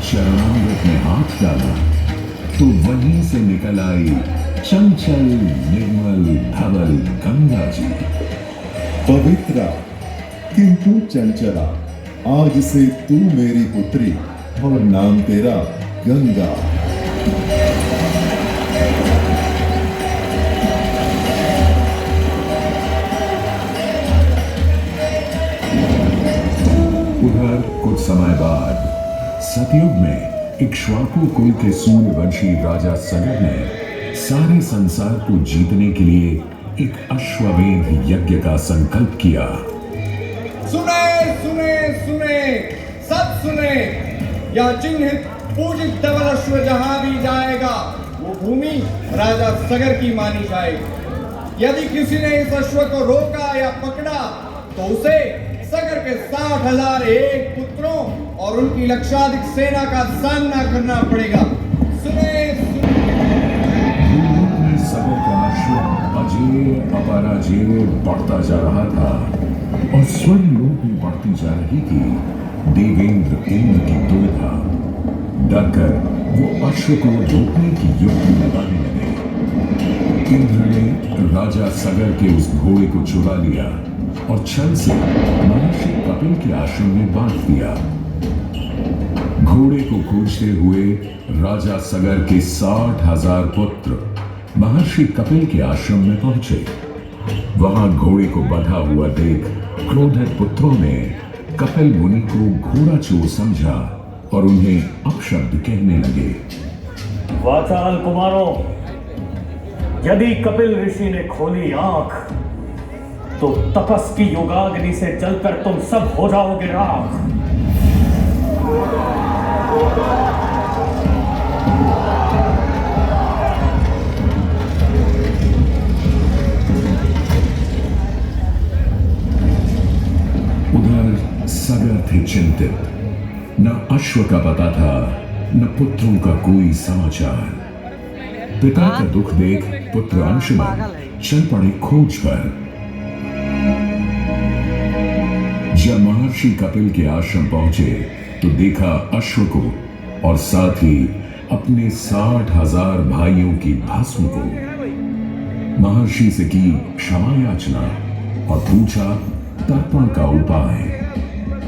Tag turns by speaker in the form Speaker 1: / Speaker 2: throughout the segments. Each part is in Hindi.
Speaker 1: चरणामृत में हाथ डाला तो वहीं से निकल आई चंचल निर्मल धवल गंगा जी।
Speaker 2: पवित्रा किंतु चंचला, आज से तू मेरी पुत्री और नाम तेरा गंगा।
Speaker 1: उधर कुछ समय बाद सतयुग में इक्ष्वाकु कुल के सूर्यवंशी राजा सगर ने सारे संसार को जीतने के लिए एक अश्वमेध यज्ञ का संकल्प किया।
Speaker 3: सुने सुने सुने, सब सुने, यह चिन्हित पूजित धवल अश्व जहां भी जाएगा वो भूमि राजा सगर की मानी जाएगी। यदि किसी ने इस अश्व को रोका या पकड़ा तो उसे सगर के 60,000 एक पुत्रों और उनकी लक्षाधिक सेना का सामना करना पड़ेगा। सुने
Speaker 1: सगर का अश्व अजेय अपराजेय बढ़ता जा रहा था और स्वर्ण लोक में बढ़ती जा रही थी देवेंद्र इंद्र की दुविधा। डरकर वो अश्व को रोकने की युक्ति लगाने लगे। इंद्र ने राजा सगर के उस घोड़े को चुरा लिया और छल से महर्षि कपिल के आश्रम में बांध दिया। घोड़े को खोजते हुए राजा सगर के 60,000 पुत्र महर्षि कपिल के आश्रम में पहुंचे। वहां घोड़े को बंधा हुआ देख क्रोधित पुत्रों ने कपिल मुनि को घोड़ा चोर समझा और उन्हें अपशब्द कहने लगे।
Speaker 4: वाचाल कुमारों, यदि कपिल ऋषि ने खोली आंख तो तपस की योगाग्नि से जलकर तुम सब हो जाओगे राख।
Speaker 1: उधर सगर थे चिंतित। न अश्व का पता था न पुत्रों का कोई समाचार। पिता का दुख देख पुत्र अंशुमन चल पड़े खोज पर। जब महर्षि कपिल के आश्रम पहुंचे तो देखा अश्व को और साथ ही अपने 60,000 भाइयों की भस्म को। महर्षि से की क्षमा याचना और पूछा तर्पण का उपाय।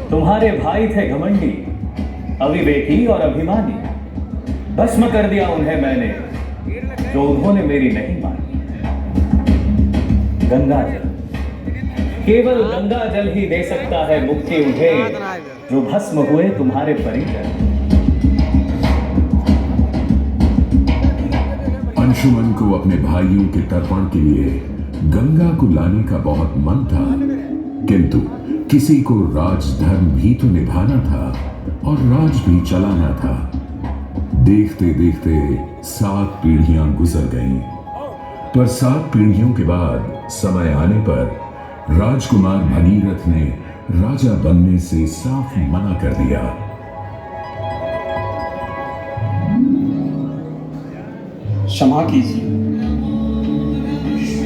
Speaker 4: तुम्हारे भाई थे घमंडी, अविवेकी और अभिमानी। भस्म कर दिया उन्हें मैंने जो उन्होंने मेरी नहीं मानी। गंगा जल, केवल गंगा जल ही दे सकता है मुक्ति उन्हें जो भस्म हुए तुम्हारे परिजन।
Speaker 1: अंशुमन को अपने भाइयों के तर्पण के लिए गंगा को लाने का बहुत मन था, किंतु किसी को राजधर्म भी तो निभाना था और राज भी चलाना था। देखते देखते 7 पीढ़ियां गुजर गईं, पर 7 पीढ़ियों के बाद समय आने पर राजकुमार भगीरथ ने राजा बनने से साफ मना कर दिया।
Speaker 5: क्षमा कीजिए,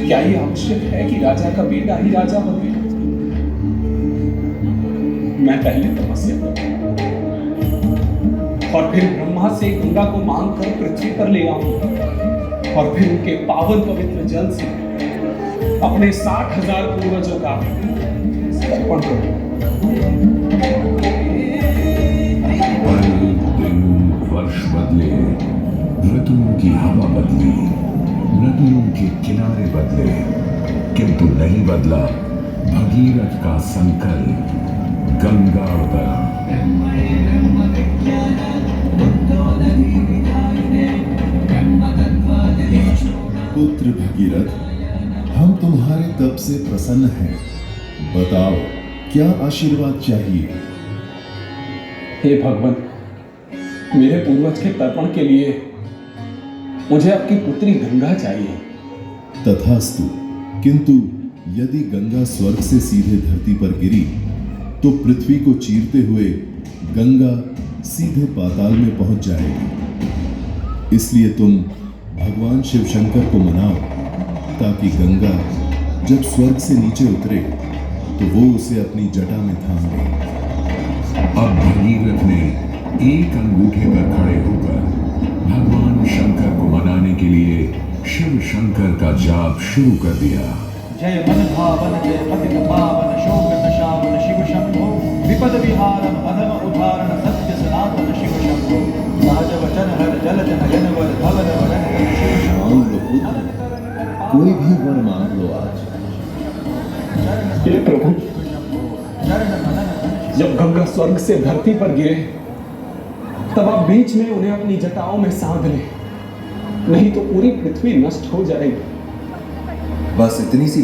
Speaker 5: क्या ये आवश्यक है कि राजा का बेटा ही राजा बने? मैं पहले तपस्या करूं और फिर ब्रह्मा से गंगा को मांग कर पृथ्वी पर ले आऊं और फिर उनके पावन पवित्र जल से अपने 60,000 पूर्वजों का तर्पण करूं।
Speaker 1: पल दिन वर्ष बदले, ऋतुओं की हवा बदली, नदियों के किनारे बदले, किंतु नहीं बदला भगीरथ का संकल्प गंगा उतरा।
Speaker 2: पुत्र भगीरथ, हम तुम्हारे तप से प्रसन्न हैं। बताओ क्या आशीर्वाद चाहिए?
Speaker 5: हे भगवान, मेरे पूर्वज के तर्पण के लिए मुझे आपकी पुत्री गंगा चाहिए।
Speaker 2: तथास्तु, किंतु यदि गंगा स्वर्ग से सीधे धरती पर गिरी तो पृथ्वी को चीरते हुए गंगा सीधे पाताल में पहुंच जाएगी। इसलिए तुम भगवान शिव शंकर को मनाओ ताकि गंगा जब स्वर्ग से नीचे उतरे तो वो उसे अपनी जटा में थाम ले।
Speaker 1: अब भगीरथ ने एक अंगूठे पर खड़े होकर भगवान शंकर को मनाने के लिए शिव शंकर का जाप शुरू कर दिया।
Speaker 6: जय मन भावन जय पतित पावन शोक नशावन शिव शंभो विपद विहारम अधम उदाहरण सत्य सनातन शिव शंभो सहज वचन हर जल जन वर धवन वरण शिव शंभो।
Speaker 2: मांग लो पुत्र, कोई भी वर मांग लो आज।
Speaker 5: हे प्रभु, जब गंगा स्वर्ग से धरती पर गिरे तब आप बीच में उन्हें अपनी जटाओं में साध लें, नहीं तो पूरी पृथ्वी नष्ट हो जाएगी।
Speaker 2: बस इतनी सी